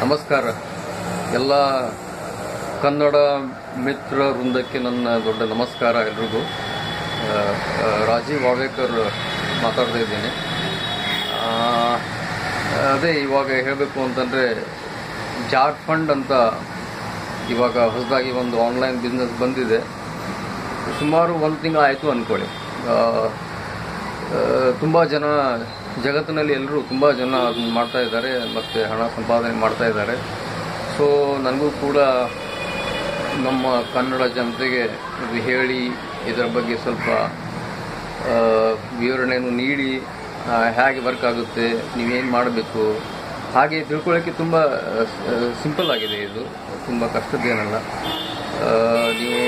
ನಮಸ್ಕಾರ ಎಲ್ಲ ಕನ್ನಡ ಮಿತ್ರ ವೃಂದಕ್ಕೆ ನನ್ನ ದೊಡ್ಡ ನಮಸ್ಕಾರ. ಎಲ್ರಿಗೂ ರಾಜೀವ್ ವಾವೇಕರ್ ಮಾತಾಡ್ತಾ ಇದ್ದೀನಿ. ಅದೇ ಇವಾಗ ಹೇಳಬೇಕು ಅಂತಂದರೆ ಜಾರ್ಖಂಡ್ ಅಂತ ಇವಾಗ ಹೊಸದಾಗಿ ಒಂದು ಆನ್ಲೈನ್ ಬಿಸ್ನೆಸ್ ಬಂದಿದೆ. ಸುಮಾರು ಒಂದು ತಿಂಗಳು ಆಯಿತು ಅಂದ್ಕೊಳ್ಳಿ. ತುಂಬ ಜನ ಜಗತ್ತಿನಲ್ಲಿ ಎಲ್ಲರೂ ತುಂಬ ಜನ ಅದನ್ನು ಮಾಡ್ತಾ ಇದ್ದಾರೆ ಮತ್ತು ಹಣ ಸಂಪಾದನೆ ಮಾಡ್ತಾ ಇದ್ದಾರೆ. ಸೊ ನನಗೂ ಕೂಡ ನಮ್ಮ ಕನ್ನಡ ಜನತೆಗೆ ಇದು ಹೇಳಿ ಇದರ ಬಗ್ಗೆ ಸ್ವಲ್ಪ ವಿವರಣೆಯನ್ನು ನೀಡಿ ಹೇಗೆ ವರ್ಕ್ ಆಗುತ್ತೆ, ನೀವೇನು ಮಾಡಬೇಕು ಹಾಗೆ ತಿಳ್ಕೊಳ್ಳೋಕ್ಕೆ ತುಂಬ ಸಿಂಪಲ್ ಆಗಿದೆ. ಇದು ತುಂಬ ಕಷ್ಟದ್ದೇನಲ್ಲ. ನೀವು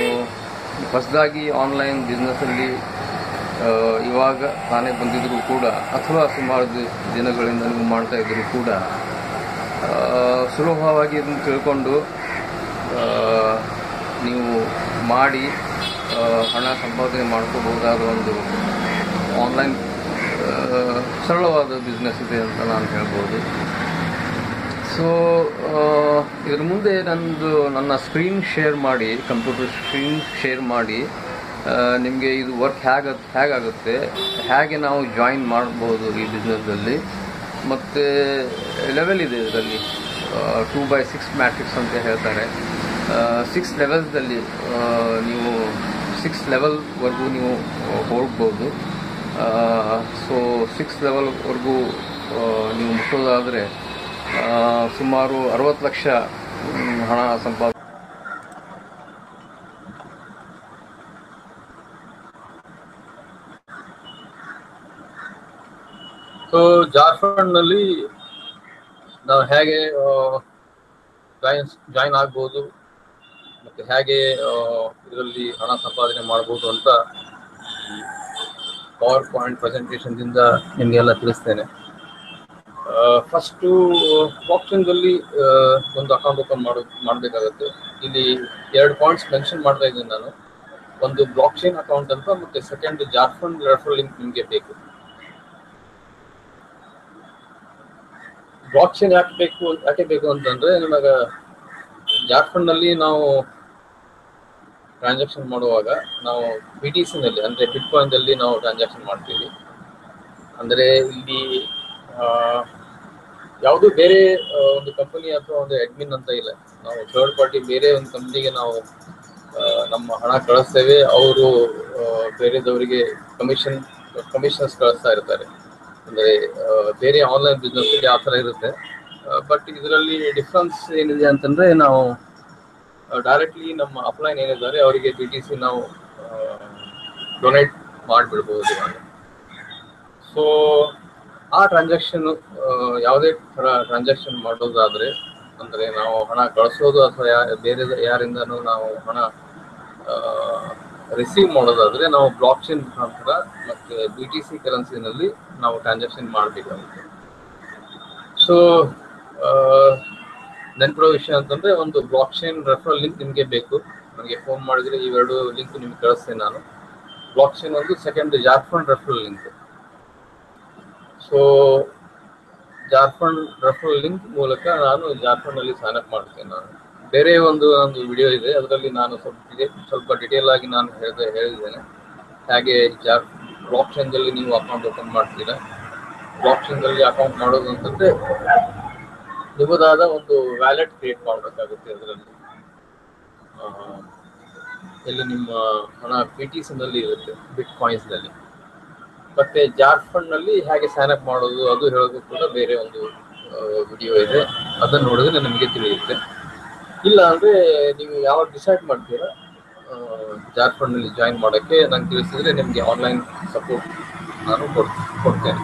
ಹೊಸದಾಗಿ ಆನ್ಲೈನ್ ಬಿಸ್ನೆಸ್ಸಲ್ಲಿ ಇವಾಗ ತಾನೇ ಬಂದಿದ್ದರೂ ಕೂಡ ಅಥವಾ ಸುಮಾರು ದಿನಗಳಿಂದ ನೀವು ಮಾಡ್ತಾ ಇದ್ದರೂ ಕೂಡ ಸುಲಭವಾಗಿ ಇದನ್ನು ತಿಳ್ಕೊಂಡು ನೀವು ಮಾಡಿ ಹಣ ಸಂಪಾದನೆ ಮಾಡ್ಕೋಬಹುದಾದ ಒಂದು ಆನ್ಲೈನ್ ಸರಳವಾದ ಬಿಸ್ನೆಸ್ ಇದೆ ಅಂತ ನಾನು ಹೇಳ್ಬೋದು. ಸೊ ಇದ್ರ ಮುಂದೆ ನನ್ನ ಸ್ಕ್ರೀನ್ ಶೇರ್ ಮಾಡಿ, ಕಂಪ್ಯೂಟರ್ ಸ್ಕ್ರೀನ್ ಶೇರ್ ಮಾಡಿ ನಿಮಗೆ ಇದು ವರ್ಕ್ ಹೇಗಾಗುತ್ತೆ, ಹೇಗೆ ನಾವು ಜಾಯಿನ್ ಮಾಡ್ಬೋದು ಈ ಬಿಸ್ನೆಸ್ಸಲ್ಲಿ. ಮತ್ತು ಲೆವೆಲ್ ಇದೆ ಇದರಲ್ಲಿ, 2x6 ಮ್ಯಾಟ್ರಿಕ್ಸ್ ಅಂತ ಹೇಳ್ತಾರೆ. 6 ಲೆವೆಲ್ಸ್ದಲ್ಲಿ ನೀವು 6 ಲೆವೆಲ್ವರೆಗೂ ನೀವು ಹೋಗ್ಬೋದು. ಸೊ 6 ಲೆವೆಲ್ವರೆಗೂ ನೀವು ಮುಟ್ಟೋದಾದರೆ ಸುಮಾರು 60 ಲಕ್ಷ ಹಣ ಸಂಪಾದನೆ. ಸೊ ಜಾರ್ಖಂಡ್ನಲ್ಲಿ ನಾವು ಹೇಗೆ ಜಾಯಿನ್ ಆಗ್ಬೋದು ಮತ್ತು ಹೇಗೆ ಇದರಲ್ಲಿ ಹಣ ಸಂಪಾದನೆ ಮಾಡ್ಬೋದು ಅಂತ ಪವರ್ ಪಾಯಿಂಟ್ ಪ್ರೆಸೆಂಟೇಷನ್ದಿಂದ ನಿಮಗೆಲ್ಲ ತಿಳಿಸ್ತೇನೆ. ಫಸ್ಟು ಬ್ಲಾಕ್ಚೈನ್ದಲ್ಲಿ ಒಂದು ಅಕೌಂಟ್ ಓಪನ್ ಮಾಡಬೇಕಾಗುತ್ತೆ. ಇಲ್ಲಿ 2 ಪಾಯಿಂಟ್ಸ್ ಮೆನ್ಷನ್ ಮಾಡ್ತಾ ಇದ್ದೀನಿ ನಾನು. ಒಂದು ಬ್ಲಾಕ್ಚೈನ್ ಅಕೌಂಟ್ ಅಂತ, ಮತ್ತು ಸೆಕೆಂಡ್ ಜಾರ್ಖಂಡ್ ರೆಫರಲ್ ಲಿಂಕ್ ನಿಮಗೆ ಬೇಕು. ಬ್ಲಾಕ್ಚೈನ್ ಯಾಕೆ ಬೇಕು ಅಂತಂದರೆ, ನಿಮಗೆ ಜಾರ್ಖಂಡ್ನಲ್ಲಿ ನಾವು ಟ್ರಾನ್ಸಾಕ್ಷನ್ ಮಾಡುವಾಗ ನಾವು BTCನಲ್ಲಿ ಅಂದರೆ ಬಿಟ್ಕಾಯಿನ್ದಲ್ಲಿ ನಾವು ಟ್ರಾನ್ಸಾಕ್ಷನ್ ಮಾಡ್ತೀವಿ. ಅಂದರೆ ಇಲ್ಲಿ ಯಾವುದೂ ಬೇರೆ ಒಂದು ಕಂಪನಿ ಅಥವಾ ಒಂದು ಅಡ್ಮಿನ್ ಅಂತ ಇಲ್ಲ. ನಾವು ಥರ್ಡ್ ಪಾರ್ಟಿ ಬೇರೆ ಒಂದು ಕಂಪ್ನಿಗೆ ನಾವು ನಮ್ಮ ಹಣ ಕಳಿಸ್ತೇವೆ. ಅವರು ಬೇರೆದವರಿಗೆ ಕಮಿಷನ್ಸ್ ಕಳಿಸ್ತಾ ಇರ್ತಾರೆ. ಅಂದರೆ ಬೇರೆ ಆನ್ಲೈನ್ ಬಿಸ್ನೆಸ್ಗೆ ಆ ಥರ ಇರುತ್ತೆ. ಬಟ್ ಇದರಲ್ಲಿ ಡಿಫ್ರೆನ್ಸ್ ಏನಿದೆ ಅಂತಂದರೆ, ನಾವು ಡೈರೆಕ್ಟ್ಲಿ ನಮ್ಮ ಅಪ್ಲೈನ್ ಏನಿದ್ದಾರೆ ಅವರಿಗೆ BTC ನಾವು ಡೊನೇಟ್ ಮಾಡಿಬಿಡ್ಬೋದು. ಸೊ ಆ ಟ್ರಾನ್ಸಾಕ್ಷನ್ನು ಯಾವುದೇ ಥರ ಟ್ರಾನ್ಸಾಕ್ಷನ್ ಮಾಡೋದಾದರೆ, ಅಂದರೆ ನಾವು ಹಣ ಕಳಿಸೋದು ಅಥವಾ ಬೇರೆ ಯಾರಿಂದನೂ ನಾವು ಹಣ ರಿಸೀವ್ ಮಾಡೋದಾದರೆ ನಾವು ಬ್ಲಾಕ್ಚೈನ್ ಮುಖಾಂತರ ಮತ್ತು BTC ಕರೆನ್ಸಿನಲ್ಲಿ ನಾವು ಟ್ರಾನ್ಸಾಕ್ಷನ್ ಮಾಡಬೇಕಾಗುತ್ತೆ. ಸೊ ನೆನಪಿಡೋ ವಿಷಯ ಅಂತಂದರೆ, ಒಂದು ಬ್ಲಾಕ್ಚೈನ್ ರೆಫರಲ್ ಲಿಂಕ್ ನಿಮಗೆ ಬೇಕು. ನನಗೆ ಫೋನ್ ಮಾಡಿದರೆ ಈ 2 ಲಿಂಕ್ ನಿಮ್ಗೆ ಕಳಿಸ್ತೇನೆ ನಾನು. ಬ್ಲಾಕ್ಚೈನ್ ಒಂದು, second Jharkhand referral link. So Jharkhand referral link ಮೂಲಕ ನಾನು ಜಾರ್ಖಂಡಲ್ಲಿ ಸೈನ್ ಅಪ್ ಮಾಡ್ತೇನೆ. ನಾನು ಬೇರೆ ನಂದು ವಿಡಿಯೋ ಇದೆ, ಅದರಲ್ಲಿ ನಾನು ಸ್ವಲ್ಪ ಡಿಟೇಲ್ ಆಗಿ ನಾನು ಹೇಳಿದ್ದೇನೆ ಹೇಗೆ ಬ್ಲಾಕ್ಚೈನ್ದಲ್ಲಿ ನೀವು ಅಕೌಂಟ್ ಓಪನ್ ಮಾಡ್ತೀರಾ. ಬ್ಲಾಕ್ಚೈನ್ದಲ್ಲಿ ಅಕೌಂಟ್ ಮಾಡೋದು ಅಂತಂದರೆ ನಿಮ್ಮದಾದ ಒಂದು ವ್ಯಾಲೆಟ್ ಕ್ರಿಯೇಟ್ ಮಾಡಬೇಕಾಗುತ್ತೆ. ಅದರಲ್ಲಿ ಎಲ್ಲಿ ನಿಮ್ಮ ಹಣ BTCನಲ್ಲಿ ಇರುತ್ತೆ, ಬಿಟ್ಕಾಯಿನ್ಸ್ನಲ್ಲಿ. ಮತ್ತು ಜಾರ್ಖಂಡ್ನಲ್ಲಿ ಹೇಗೆ ಸೈನ್ ಅಪ್ ಮಾಡೋದು ಅದು ಹೇಳೋದು ಕೂಡ ಬೇರೆ ಒಂದು ವಿಡಿಯೋ ಇದೆ. ಅದನ್ನು ನೋಡಿದ್ರೆ ನಿಮಗೆ ತಿಳಿಯುತ್ತೆ. ಇಲ್ಲ ಅಂದರೆ ನೀವು ಯಾವಾಗ ಡಿಸೈಡ್ ಮಾಡ್ತೀರಾ ಜಾರ್ಖಂಡ್ನಲ್ಲಿ ಜಾಯಿನ್ ಮಾಡೋಕ್ಕೆ ನಂಗೆ ತಿಳಿಸಿದರೆ ನಿಮಗೆ ಆನ್ಲೈನ್ ಸಪೋರ್ಟ್ ನಾನು ಕೊಡ್ತೇನೆ.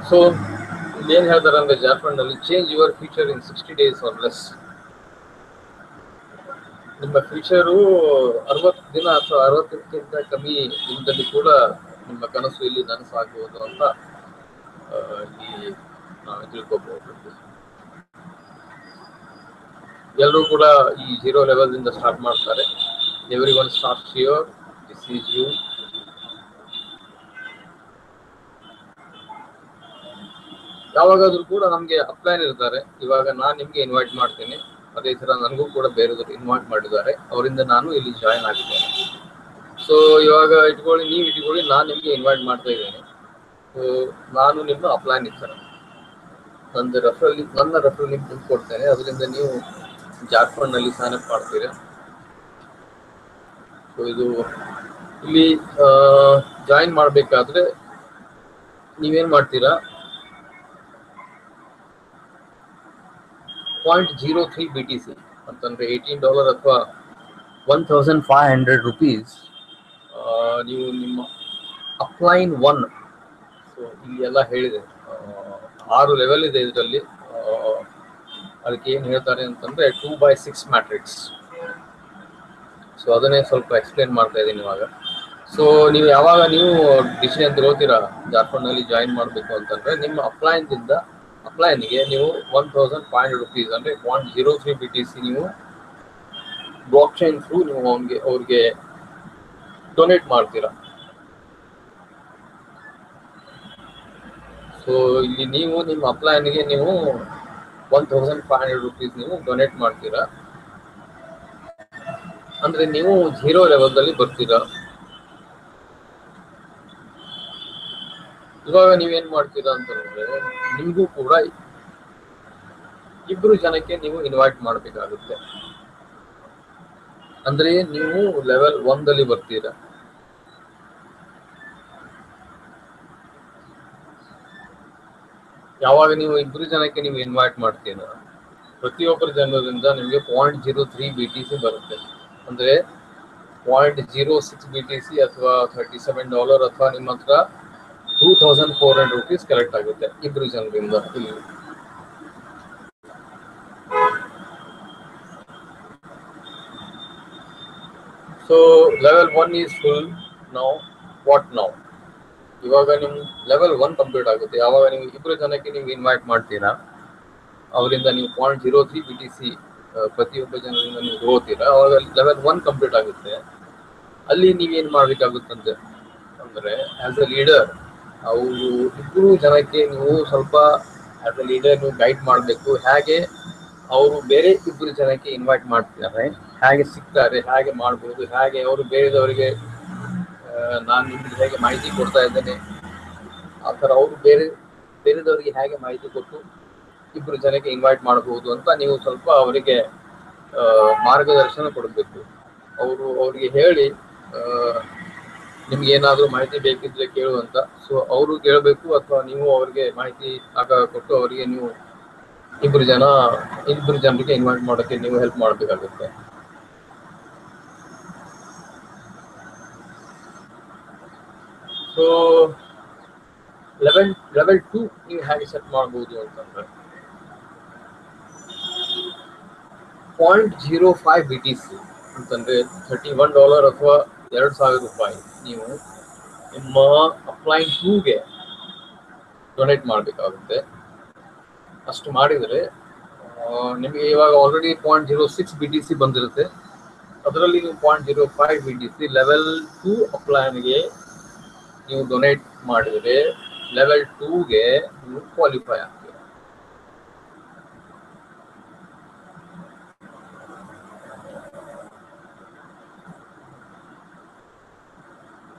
ಸೊ ಏನು ಹೇಳ್ತಾರೆ ಅಂದರೆ, ಜಾರ್ಖಂಡ್ನಲ್ಲಿ change your future in 60 days or less. ನಿಮ್ಮ ಫ್ಯೂಚರು 60 ದಿನ ಅಥವಾ 60ಕ್ಕಿಂತ ಕಮ್ಮಿ ದಿನದಲ್ಲಿ ಕೂಡ ನಿಮ್ಮ ಕನಸು ಇಲ್ಲಿ ನನಸಾಗಬಹುದು ಅಂತ ಇಲ್ಲಿ ನಾವು ತಿಳ್ಕೊಬಹುದು. ಎಲ್ಲರೂ ಕೂಡ ಈ 0 ಲೆವೆಲ್ದಿಂದ ಸ್ಟಾರ್ಟ್ ಮಾಡ್ತಾರೆ. Everyone starts here. This is you. ಯಾವಾಗಾದ್ರೂ ಕೂಡ ನಮ್ಗೆ ಅಪ್ಲೈನ್ ಇರ್ತಾರೆ. ಇವಾಗ ನಾನು ನಿಮ್ಗೆ ಇನ್ವೈಟ್ ಮಾಡ್ತೀನಿ, ಅದೇ ತರ ನನಗೂ ಕೂಡ ಬೇರೆಯವರು ಇನ್ವೈಟ್ ಮಾಡಿದ್ದಾರೆ, ಅವರಿಂದ ನಾನು ಇಲ್ಲಿ ಜಾಯಿನ್ ಆಗಿದ್ದೇನೆ. ಸೊ ಇವಾಗ ನೀವು ಇಟ್ಕೊಳ್ಳಿ, ನಾನು ನಿಮ್ಗೆ ಇನ್ವೈಟ್ ಮಾಡ್ತಾ ಇದ್ದೇನೆ. ಸೊ ನಾನು ನಿಮ್ಮ ಅಪ್ಲೈನ್ ಇರ್ತಾರೆ, ನನ್ನ ರೆಫರಲ್ ಲಿಂಕ್ ಕೊಡ್ತೇನೆ, ಅದರಿಂದ ನೀವು ಜಾರ್ಖಂಡ್ ನಲ್ಲಿ ಸೈನ್ ಅಪ್ ಮಾಡ್ತೀರಾ. ಸೊ ಇದು ಇಲ್ಲಿ ಜಾಯಿನ್ ಮಾಡಬೇಕಾದ್ರೆ ನೀವೇನ್ ಮಾಡ್ತೀರಾ, $0.03 BTC ಅಂತಂದ್ರೆ $18 ಅಥವಾ $1,500 ನೀವು ನಿಮ್ಮ ಅಪ್ಲೈನ್ 1. ಸೊ ಇಲ್ಲಿ ಎಲ್ಲ ಹೇಳಿದೆ, 6 ಲೆವೆಲ್ ಇದೆ ಇದರಲ್ಲಿ. ಅದಕ್ಕೆ ಏನು ಹೇಳ್ತಾರೆ ಅಂತಂದ್ರೆ 2x6 ಮ್ಯಾಟ್ರಿಕ್ಸ್. ಸೊ ಅದನ್ನೇ ಸ್ವಲ್ಪ ಎಕ್ಸ್ಪ್ಲೇನ್ ಮಾಡ್ತಾ ಇದ್ದೀನಿ ಇವಾಗ. ಸೊ ನೀವು ಯಾವಾಗ ನೀವು ಡಿಸಿಷನ್ ತಗೋತೀರಾ ಜಾರ್ಖಂಡ್ನಲ್ಲಿ ಜಾಯಿನ್ ಮಾಡಬೇಕು ಅಂತಂದ್ರೆ, ನಿಮ್ಮ ಅಪ್ಲೈನ್ಗೆ ನೀವು $1,500 ಅಂದ್ರೆ $0.03 BTC ನೀವು ಬ್ಲಾಕ್ ಚೈನ್ ಥ್ರೂ ನೀವು ಅವ್ರಿಗೆ ಡೊನೇಟ್ ಮಾಡ್ತೀರಾ. ಸೊ ಇಲ್ಲಿ ನೀವು ನಿಮ್ಮ ಅಪ್ಲೈನ್ಗೆ ನೀವು $1,500 ನೀವು ಡೊನೇಟ್ ಮಾಡ್ತೀರಾ, ಅಂದ್ರೆ ನೀವು 0 ಲೆವೆಲ್ದಲ್ಲಿ ಬರ್ತೀರಾ. ಇವಾಗ ನೀವೇನ್ ಮಾಡ್ತೀರಾ ಅಂತಂದ್ರೆ, ನಿಮ್ಗೂ ಕೂಡ 2 ಜನಕ್ಕೆ ನೀವು ಇನ್ವೈಟ್ ಮಾಡಬೇಕಾಗುತ್ತೆ. ಅಂದ್ರೆ ನೀವು ಲೆವೆಲ್ 1ದಲ್ಲಿ ಬರ್ತೀರಾ. ಯಾವಾಗ ನೀವು 2 ಜನಕ್ಕೆ ನೀವು ಇನ್ವೈಟ್ ಮಾಡ್ತೀರಾ, ಪ್ರತಿಯೊಬ್ಬರ ಜನರಿಂದ ನಿಮಗೆ $0.03 BTC ಬರುತ್ತೆ. ಅಂದ್ರೆ $0.06 BTC ಅಥವಾ $37 ಅಥವಾ ನಿಮ್ಮ ಹತ್ರ $2,400 ಕಲೆಕ್ಟ್ ಆಗುತ್ತೆ 2 ಜನರಿಂದ ಇಲ್ಲಿ. So level 1 is full. What now? ಇವಾಗ ನಿಮ್ ಲೆವೆಲ್ 1 ಕಂಪ್ಲೀಟ್ ಆಗುತ್ತೆ ಯಾವಾಗ ನೀವು 2 ಜನಕ್ಕೆ ನೀವು ಇನ್ವೈಟ್ ಮಾಡ್ತೀರಾ, ಅವರಿಂದ ನೀವು $0.03 BTC ಪ್ರತಿಯೊಬ್ಬ ಜನರಿಂದ ನೀವು ತಗೋತೀರಾ, ಅವಾಗ ಲೆವೆಲ್ 1 ಕಂಪ್ಲೀಟ್ ಆಗುತ್ತೆ. ಅಲ್ಲಿ ನೀವೇನ್ ಮಾಡ್ಬೇಕಾಗುತ್ತಂತೆ ಅಂದ್ರೆ, ಆಸ್ ಅ ಲೀಡರ್ ಅವರು 2 ಜನಕ್ಕೆ ನೀವು ಸ್ವಲ್ಪ ಆಸ್ ಅ ಲೀಡರ್ ನೀವು ಗೈಡ್ ಮಾಡಬೇಕು. ಹೇಗೆ ಅವರು ಬೇರೆ 2 ಜನಕ್ಕೆ ಇನ್ವೈಟ್ ಮಾಡ್ತಿದ್ದಾರೆ, ಹೇಗೆ ಸಿಗ್ತಾರೆ, ಹೇಗೆ ಮಾಡ್ಬೋದು, ಹೇಗೆ ಅವರು ಬೇರೆದವರಿಗೆ ನಾನು ನಿಮ್ಗೆ ಹೇಗೆ ಮಾಹಿತಿ ಕೊಡ್ತಾ ಇದ್ದೇನೆ, ಆ ಥರ ಅವರು ಬೇರೆದವರಿಗೆ ಹೇಗೆ ಮಾಹಿತಿ ಕೊಟ್ಟು 2 ಜನಕ್ಕೆ ಇನ್ವೈಟ್ ಮಾಡಬಹುದು ಅಂತ ನೀವು ಸ್ವಲ್ಪ ಅವರಿಗೆ ಮಾರ್ಗದರ್ಶನ ಕೊಡಬೇಕು. ಅವ್ರಿಗೆ ಹೇಳಿ ನಿಮ್ಗೆ ಏನಾದರೂ ಮಾಹಿತಿ ಬೇಕಿದ್ರೆ ಕೇಳುವಂತ. ಸೊ ಅವರು ಕೇಳಬೇಕು, ಅಥವಾ ನೀವು ಅವ್ರಿಗೆ ಮಾಹಿತಿ ಕೊಟ್ಟು ಅವರಿಗೆ ನೀವು 2 ಜನರಿಗೆ ಇನ್ವೈಟ್ ಮಾಡೋಕ್ಕೆ ನೀವು ಹೆಲ್ಪ್ ಮಾಡಬೇಕಾಗುತ್ತೆ. ಸೊ ಲೆವೆಲ್ 2 ನೀವು ಹೇಗೆ ಸೆಟ್ ಮಾಡಬಹುದು ಅಂತಂದ್ರೆ, $0.05 BTC ಅಂತಂದ್ರೆ $31 ಅಥವಾ $2,000 ನೀವು ನಿಮ್ಮ ಅಪ್ಲೈನ್ 2ಗೆ ಡೊನೇಟ್ ಮಾಡಬೇಕಾಗುತ್ತೆ. ಅಷ್ಟು ಮಾಡಿದರೆ ನಿಮಗೆ ಇವಾಗ ಆಲ್ರೆಡಿ $0.06 BTC ಬಂದಿರುತ್ತೆ. ಅದರಲ್ಲಿ ನೀವು $0.05 BTC ಲೆವೆಲ್ 2 ಅಪ್ಲೈನ್ಗೆ ನೀವು ಡೊನೇಟ್ ಮಾಡಿದರೆ ಲೆವೆಲ್ 2ಗೆ ನೀವು ಕ್ವಾಲಿಫೈ ಆಗ್ತೀರಾ.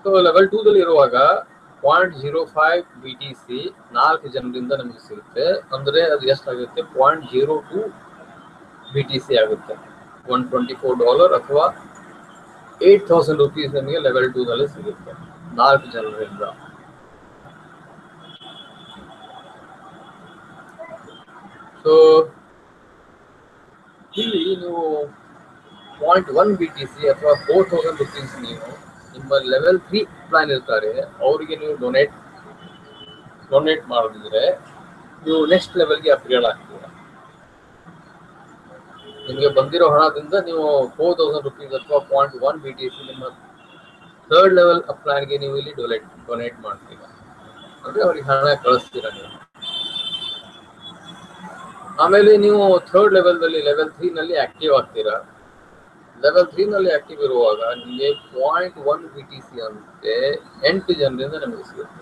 ಸೊ ಲೆವೆಲ್ 2ದಲ್ಲಿ ಇರುವಾಗ $0.05 BTC 4 ಜನರಿಂದ ನಮಗೆ ಸಿಗುತ್ತೆ. ಅಂದ್ರೆ ಅದು ಎಷ್ಟಾಗುತ್ತೆ, $0.02 BTC ಆಗುತ್ತೆ. $124 ಅಥವಾ $8,000 ನಮಗೆ ಲೆವೆಲ್ 2ದಲ್ಲಿ ಸಿಗುತ್ತೆ 4 ಜನರಿಂದ. ಸೊ ಇಲ್ಲಿ ನೀವು $0.1 BTC ಅಥವಾ $4,000 ನೀವು ನಿಮ್ಮ ಲೆವೆಲ್ 3 ಪ್ಲಾನ್ ಇರ್ತಾರೆ ಅವರಿಗೆ ನೀವು ಡೊನೇಟ್ ಮಾಡಿದ್ರೆ ನೀವು ನೆಕ್ಸ್ಟ್ ಲೆವೆಲ್ಗೆ ಅಪ್ಗ್ರೇಡ್ ಆಗ್ತೀರಾ. ನಿಮಗೆ ಬಂದಿರೋ ಹಣದಿಂದ ನೀವು $4,000 ಅಥವಾ $0.1 BTC ನಿಮ್ಮ 3rd ಲೆವೆಲ್ ಪ್ಲಾನ್ಗೆ ನೀವು ಇಲ್ಲಿ ಡೊನೇಟ್ ಮಾಡ್ತೀರಾ, ಅಂದ್ರೆ ಅವ್ರಿಗೆ ಹಣ ಕಳಿಸ್ತೀರಾ ನೀವು. ಆಮೇಲೆ ನೀವು 3rd ಲೆವೆಲ್ದಲ್ಲಿ ಲೆವೆಲ್ 3 ನಲ್ಲಿ ಆಕ್ಟಿವ್ ಆಗ್ತೀರಾ. ಲೆವೆಲ್ 3 ನಲ್ಲಿ ಆಕ್ಟಿವ್ ಇರುವಾಗ ನಿಮಗೆ $0.1 BTC ಅಂತೆ 8 ಜನರಿಂದ ನಮಗೆ ಸಿಗುತ್ತೆ.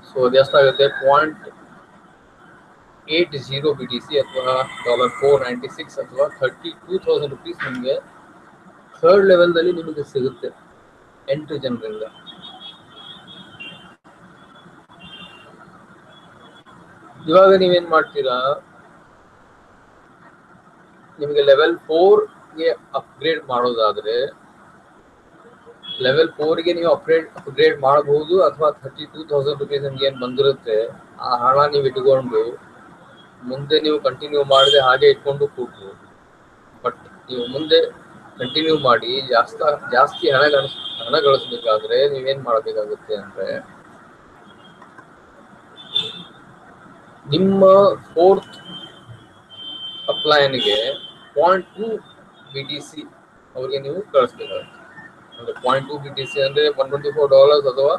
ಸೊ ಅದೆಷ್ಟಾಗುತ್ತೆ 0.80 BTC ಅಥವಾ $496 ಅಥವಾ 32,000 rupees ನಿಮಗೆ ಥರ್ಡ್ ಲೆವೆಲ್ದಲ್ಲಿ ನಿಮಗೆ ಸಿಗುತ್ತೆ 8 ಜನರಿಂದ. ಇವಾಗ ನೀವೇನ್ ಮಾಡ್ತೀರಾ, ನಿಮಗೆ ಲೆವೆಲ್ 4ಗೆ ಅಪ್ಗ್ರೇಡ್ ಮಾಡೋದಾದ್ರೆ ಲೆವೆಲ್ 4ಗೆ ನೀವು ಅಪ್ಗ್ರೇಡ್ ಮಾಡಬಹುದು, ಅಥವಾ 32,000 rupees ನಿಮ್ಗೆ ಏನ್ ಬಂದಿರುತ್ತೆ ಆ ಹಣ ನೀವು ಇಟ್ಕೊಂಡು ಮುಂದೆ ನೀವು ಕಂಟಿನ್ಯೂ ಮಾಡದೆ ಹಾಗೆ ಇಟ್ಕೊಂಡು ಕೂಡ್ಬೋದು. ಬಟ್ ನೀವು ಮುಂದೆ ಕಂಟಿನ್ಯೂ ಮಾಡಿ ಜಾಸ್ತಿ ಹಣ ಗಳಿಸ್ಬೇಕಾದ್ರೆ ನೀವೇನ್ ಮಾಡಬೇಕಾಗುತ್ತೆ ಅಂದ್ರೆ, ನಿಮ್ಮ 4th ಅಪ್ಲೈನ್ಗೆ 0.2 BTC ಅವ್ರಿಗೆ ನೀವು ಕಳಿಸ್ಬೇಕಾಗುತ್ತೆ. ಅಂದ್ರೆ 0.2 BTC ಅಂದ್ರೆ $124 ಅಥವಾ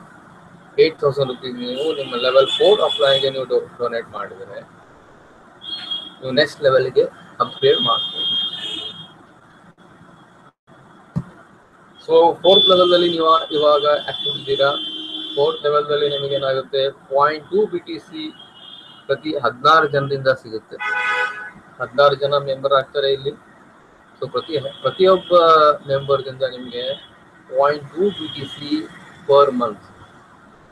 8,000 rupees ನೀವು ನಿಮ್ಮ ಲೆವೆಲ್ 4 ಅಪ್ಲೈನ್ಗೆ ನೀವು ಡೊನೇಟ್ ಮಾಡಿದರೆ ನೀವು ನೆಕ್ಸ್ಟ್ ಲೆವೆಲ್ಗೆ ಅಪ್ಗ್ರೇಡ್ ಮಾಡ್ಬೋದು. ಸೊ 4th ಲೆವೆಲ್ದಲ್ಲಿ ನೀವು ಇವಾಗ ಆಕ್ಟಿವ್ ಇದ್ದೀರಾ. 4th ಲೆವೆಲ್ದಲ್ಲಿ ನಿಮಗೆ ಏನಾಗುತ್ತೆ 0.2 BTC ಪ್ರತಿ 16 ಜನರಿಂದ ಸಿಗುತ್ತೆ. 16 ಜನ ಮೆಂಬರ್ ಆಗ್ತಾರೆ ಇಲ್ಲಿ. ಸೊ ಪ್ರತಿಯೊಬ್ಬ ಮೆಂಬರ್ದಿಂದ ನಿಮಗೆ 0.2 BTC ಪರ್ ಮಂತ್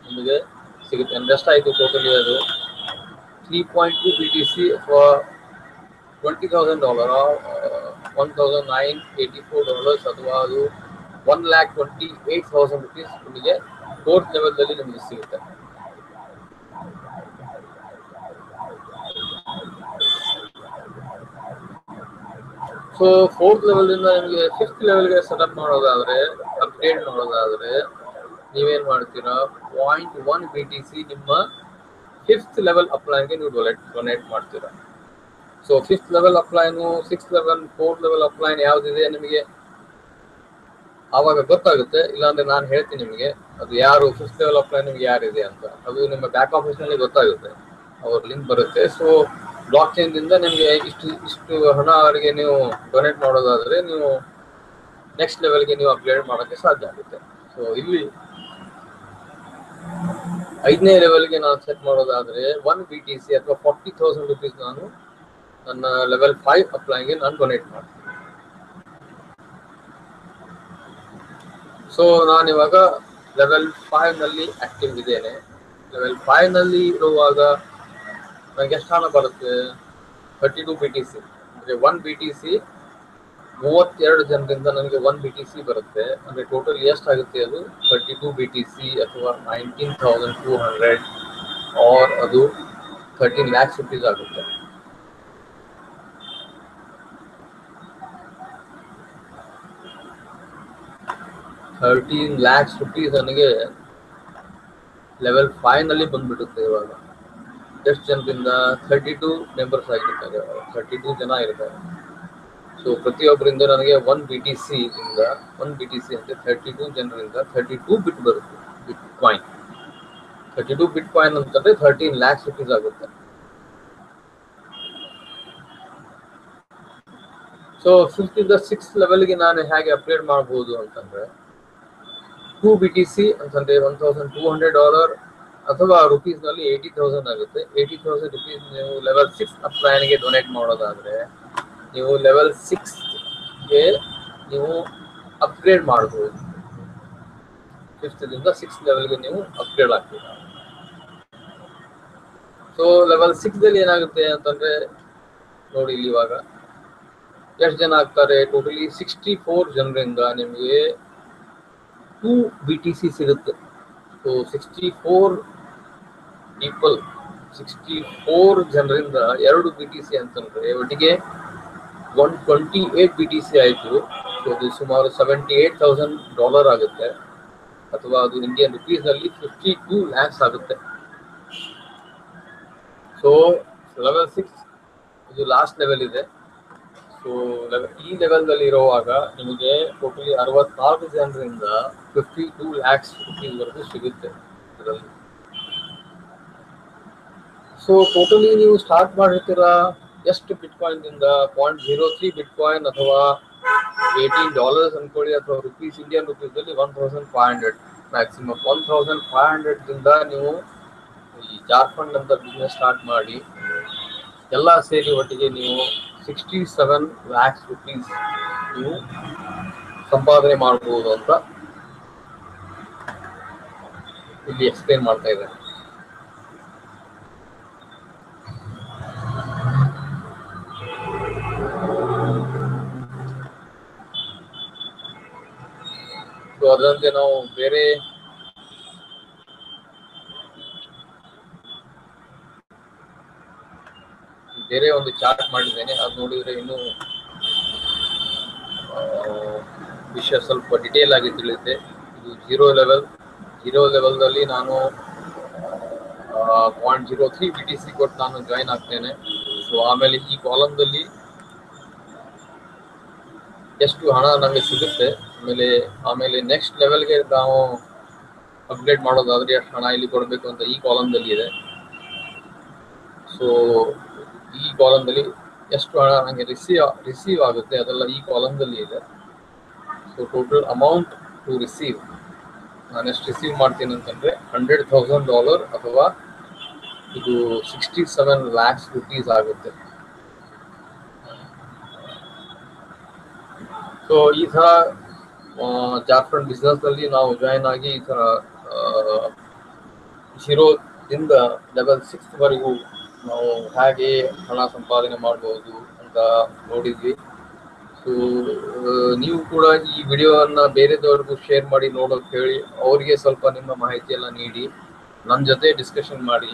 ನಿಮಗೆ ಸಿಗುತ್ತೆ. ಅಂದ್ರೆ ಎಷ್ಟಾಯಿತು ಟೋಟಲಿ ಅದು 3.2 BTC ಅಥವಾ $20,000 $1,984 ಅಥವಾ ಅದು $1,28,000 rupees ನಿಮಗೆ 4th ಲೆವೆಲ್ದಲ್ಲಿ ನಿಮಗೆ ಸಿಗುತ್ತೆ. ಸೊ 4th ಲೆವೆಲ್ನಿಂದ ನಿಮಗೆ 5th ಲೆವೆಲ್ಗೆ ಸೆಟಪ್ ಮಾಡೋದಾದ್ರೆ, ಅಪ್ಗ್ರೇಡ್ ಮಾಡೋದಾದ್ರೆ ನೀವೇನ್ ಮಾಡ್ತೀರಾ 0.1 BTC ನಿಮ್ಮ 5th ಲೆವೆಲ್ ಅಪ್ಲೈನ್ಗೆ ನೀವು ಡೊನೇಟ್ ಮಾಡ್ತೀರಾ. So 5th level upline, 6th level, 4th level upline ಯಾವ್ದಿದೆ ನಿಮಗೆ ಆವಾಗ ಗೊತ್ತಾಗುತ್ತೆ. ಇಲ್ಲಾಂದ್ರೆ ನಾನು ಹೇಳ್ತೀನಿ ನಿಮಗೆ ಅದು ಯಾರು 5th ಲೆವೆಲ್ ಅಪ್ಲೈನ್ ನಿಮ್ಗೆ ಯಾರಿದೆ ಅಂತ. ಅದು ನಿಮ್ಮ ಬ್ಯಾಕ್ ಆಫೀಸ್ ನಲ್ಲಿ ಗೊತ್ತಾಗುತ್ತೆ, ಅವ್ರ ಲಿಂಕ್ ಬರುತ್ತೆ. ಸೊ ಬ್ಲಾಕ್ ಚೈನ್ ದಿಂದ ನಿಮಗೆ ಇಷ್ಟು ಹಣ ಅವರಿಗೆ ನೀವು ಡೊನೇಟ್ ಮಾಡೋದಾದ್ರೆ ನೀವು ನೆಕ್ಸ್ಟ್ ಲೆವೆಲ್ಗೆ ನೀವು ಅಪ್ಗ್ರೇಡ್ ಮಾಡೋಕ್ಕೆ ಸಾಧ್ಯ ಆಗುತ್ತೆ. ಸೊ ಇಲ್ಲಿ 5ನೇ ಲೆವೆಲ್ಗೆ ನಾನು ಸೆಟ್ ಮಾಡೋದಾದ್ರೆ 1 BTC ಅಥವಾ 40,000 rupees ನಾನು ನನ್ನ ಲೆವೆಲ್ 5 ಅಪ್ಲೈನ್ಗೆ ನಾನು ಡೊನೇಟ್ ಮಾಡ್ತೀನಿ. ಸೊ ನಾನಿವಾಗ ಲೆವೆಲ್ 5 ನಲ್ಲಿ ಆಕ್ಟಿವ್ ಇದ್ದೇನೆ. ಲೆವೆಲ್ 5 ನಲ್ಲಿ ಇರುವಾಗ ನನಗೆ ಎಷ್ಟು ಹಣ ಬರುತ್ತೆ 32 BTC. ಅಂದ್ರೆ 1 BTC 32 ಜನರಿಂದ ನನಗೆ 1 BTC ಬರುತ್ತೆ. ಅಂದ್ರೆ ಟೋಟಲ್ ಎಷ್ಟಾಗುತ್ತೆ ಅದು 32 BTC ಅಥವಾ 19,200 ಆರ್ ಅದು 13 lakhs rupees ಆಗುತ್ತೆ. $13 lakhs ನನಗೆ ಲೆವೆಲ್ 5 ನಲ್ಲಿ ಬಂದ್ಬಿಡುತ್ತೆ. ಇವಾಗ ಎಷ್ಟು ಜನರಿಂದ 32 ಮೆಂಬರ್ಸ್ ಆಗಿರ್ತಾರೆ, 32 ಜನ ಇರ್ತಾರೆ. ಸೊ ಪ್ರತಿಯೊಬ್ಬರಿಂದ ನನಗೆ 1 BTC ಇಂದ 1 BTC ಅಂತ 32 ಜನರಿಂದ 32 ಬಿಟ್ ಬರುತ್ತೆ. ಬಿಟ್ ಕಾಯಿನ್ 32 ಬಿಟ್ ಕಾಯಿನ್ ಅಂತಂದ್ರೆ 13 lakhs rupees ಆಗುತ್ತೆ. ಸೊ 5th ಇಂದ 6th ಲೆವೆಲ್ಗೆ ನಾನು ಹೇಗೆ ಅಪ್ಗ್ರೇಡ್ ಮಾಡಬಹುದು ಅಂತಂದ್ರೆ 2 BTC ಅಂತಂದ್ರೆ $1,200 ಅಥವಾ ರುಪೀಸ್ ನಲ್ಲಿ 80,000 ಆಗುತ್ತೆ. 80,000 rupees ನೀವು ಲೆವೆಲ್ 6 ಅಪ್ಲೈನ್ಗೆ ಡೊನೇಟ್ ಮಾಡೋದಾದ್ರೆ ನೀವು ಲೆವೆಲ್ 6ಗೆ ನೀವು ಅಪ್ಗ್ರೇಡ್ ಮಾಡಬಹುದು. 5th ದಿಂದ 6th ಲೆವೆಲ್ಗೆ ನೀವು ಅಪ್ಗ್ರೇಡ್ ಆಗ್ತೀರಾ. ಸೊ ಲೆವೆಲ್ 6 ದಲ್ಲಿ ಏನಾಗುತ್ತೆ ಅಂತಂದ್ರೆ ನೋಡಿ ಇಲ್ಲಿ ಇವಾಗ ಎಷ್ಟು ಜನ ಆಗ್ತಾರೆ ಟೋಟಲಿ 64 ಜನರಿಂದ ನಿಮಗೆ 2 BTC ಸಿಗುತ್ತೆ. ಸೊ 64 ಜನರಿಂದ 2 BTC ಅಂತಂದ್ರೆ ಒಟ್ಟಿಗೆ 128 BTC ಆಯ್ತು. ಸೊ ಅದು ಸುಮಾರು $78,000 ಆಗುತ್ತೆ, ಅಥವಾ ಅದು ಇಂಡಿಯನ್ ರುಪೀಸ್ ನಲ್ಲಿ 52 lakhs ಆಗುತ್ತೆ. ಸೊ ಲೆವೆಲ್ 6 ಇದು ಲಾಸ್ಟ್ ಲೆವೆಲ್ ಇದೆ. ಸೊ ಈ ಲೆವೆಲ್ ನಲ್ಲಿ ಇರುವಾಗ ನಿಮಗೆ ಟೋಟಲಿ 64 ಜನರಿಂದ 52 lakhs rupees ವರೆಗೂ ಸಿಗುತ್ತೆ ಇದರಲ್ಲಿ. ಸೊ ಟೋಟಲಿ ನೀವು ಸ್ಟಾರ್ಟ್ ಮಾಡಿರ್ತೀರಾ ಎಷ್ಟು ಬಿಟ್ ಕಾಯಿನ್ ದಿಂದ 0.03 ಬಿಟ್ ಕಾಯಿನ್ ಅಥವಾ $18 ಅನ್ಕೊಳ್ಳಿ, ಅಥವಾ ರುಪೀಸ್ ಇಂಡಿಯನ್ ರುಪೀಸ್ ಅಲ್ಲಿ 1,500 ಮ್ಯಾಕ್ಸಿಮಮ್ 1,500 ದಿಂದ ನೀವು ಈ ಜಾರ್ಖಂಡ್ ಅಂತ ಬಿಸ್ನೆಸ್ ಸ್ಟಾರ್ಟ್ ಮಾಡಿ ಎಲ್ಲ ಸೇರಿ ಒಟ್ಟಿಗೆ ನೀವು 67 lakhs rupees ನೀವು ಸಂಪಾದನೆ ಮಾಡಬಹುದು ಅಂತ ಇಲ್ಲಿ ಎಕ್ಸ್ಪ್ಲೇನ್ ಮಾಡ್ತಾ ಇದ್ದಾರೆ. ಸೊ ಅದರಂತೆ ನಾವು ಬೇರೆ ಒಂದು ಚಾರ್ಟ್ ಮಾಡಿದ್ದೇನೆ, ಅದು ನೋಡಿದ್ರೆ ಇನ್ನೂ ವಿಷಯ ಸ್ವಲ್ಪ ಡಿಟೇಲ್ ಆಗಿ ತಿಳಿಯುತ್ತೆ. ಇದು ಝೀರೋ ಲೆವೆಲ್ದಲ್ಲಿ ನಾನು 0.03 BTC ಕೊಟ್ಟು ನಾನು ಜಾಯಿನ್ ಆಗ್ತೇನೆ. ಸೊ ಆಮೇಲೆ ಈ ಕಾಲಮ್ದಲ್ಲಿ ಎಷ್ಟು ಹಣ ನಮಗೆ ಸಿಗುತ್ತೆ, ಆಮೇಲೆ ನೆಕ್ಸ್ಟ್ ಲೆವೆಲ್ಗೆ ನಾವು ಅಪ್ಗ್ರೇಡ್ ಮಾಡೋದಾದ್ರೆ ಎಷ್ಟು ಹಣ ಇಲ್ಲಿ ಕೊಡಬೇಕು ಅಂತ ಈ ಕಾಲಮ್ದಲ್ಲಿ ಇದೆ. ಸೊ ಈ ಕಾಲಮ್ದಲ್ಲಿ ಎಷ್ಟು ಹಣ ನನಗೆ ರಿಸೀವ್ ಆಗುತ್ತೆ ಅದೆಲ್ಲ ಈ ಕಾಲಮ್ದಲ್ಲಿ ಇದೆ. So total amount to receive, ನಾನು ಎಷ್ಟು ರಿಸೀವ್ ಮಾಡ್ತೀನಿ ಅಂತಂದ್ರೆ $100,000 ಅಥವಾ ಇದು 67 lakhs rupees ಆಗುತ್ತೆ. ಸೊ ಈ ಥರ ಜಾರ್ಖಂಡ್ ಬಿಸ್ನೆಸ್ ಅಲ್ಲಿ ನಾವು ಜಾಯಿನ್ ಆಗಿ ಈ ಥರ 0ದಿಂದ ಲೆವೆಲ್ 6 ವರೆಗೂ ನಾವು ಹೇಗೆ ಹಣ ಸಂಪಾದನೆ ಮಾಡಬಹುದು ಅಂತ ನೋಡಿದ್ವಿ. ಸೊ ನೀವು ಕೂಡ ಈ ವಿಡಿಯೋವನ್ನ ಬೇರೆದವ್ರಿಗೂ ಶೇರ್ ಮಾಡಿ ನೋಡೋಕೆ ಹೇಳಿ, ಅವರಿಗೆ ಸ್ವಲ್ಪ ನಿಮ್ಮ ಮಾಹಿತಿ ಎಲ್ಲ ನೀಡಿ, ನನ್ನ ಜೊತೆ ಡಿಸ್ಕಷನ್ ಮಾಡಿ.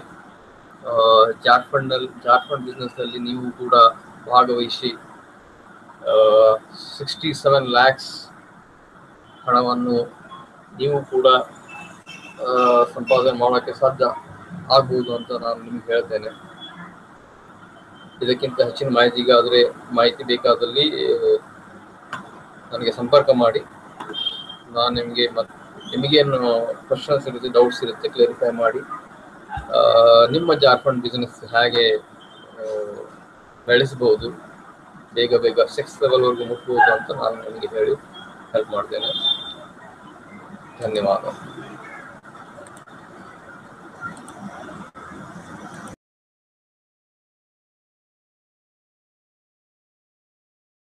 ಜಾರ್ಖಂಡ್ ಬಿಸ್ನೆಸ್ ಅಲ್ಲಿ ನೀವು ಕೂಡ ಭಾಗವಹಿಸಿ 67 lakhs ಹಣವನ್ನು ನೀವು ಕೂಡ ಸಂಪಾದನೆ ಮಾಡೋಕ್ಕೆ ಸಾಧ್ಯ ಆಗ್ಬೋದು ಅಂತ ನಾನು ನಿಮ್ಗೆ ಹೇಳ್ತೇನೆ. ಇದಕ್ಕಿಂತ ಹೆಚ್ಚಿನ ಮಾಹಿತಿ ಬೇಕಾದಲ್ಲಿ ನನಗೆ ಸಂಪರ್ಕ ಮಾಡಿ. ನಾನು ನಿಮಗೇನು ಕ್ವಶನ್ಸ್ ಇರುತ್ತೆ, ಡೌಟ್ಸ್ ಇರುತ್ತೆ, ಕ್ಲಾರಿಫೈ ಮಾಡಿ ನಿಮ್ಮ ಜಾರ್ಖಂಡ್ ಬಿಸ್ನೆಸ್ ಹೇಗೆ ಬೆಳೆಸಬಹುದು, ಬೇಗ 6 ಲೆವೆಲ್ವರೆಗೂ ಮುಟ್ಬೋದು ಅಂತ ನಾನು ನಿಮಗೆ ಹೇಳಿ ಹೆಲ್ಪ್ ಮಾಡ್ತೇನೆ. ಧನ್ಯವಾದ.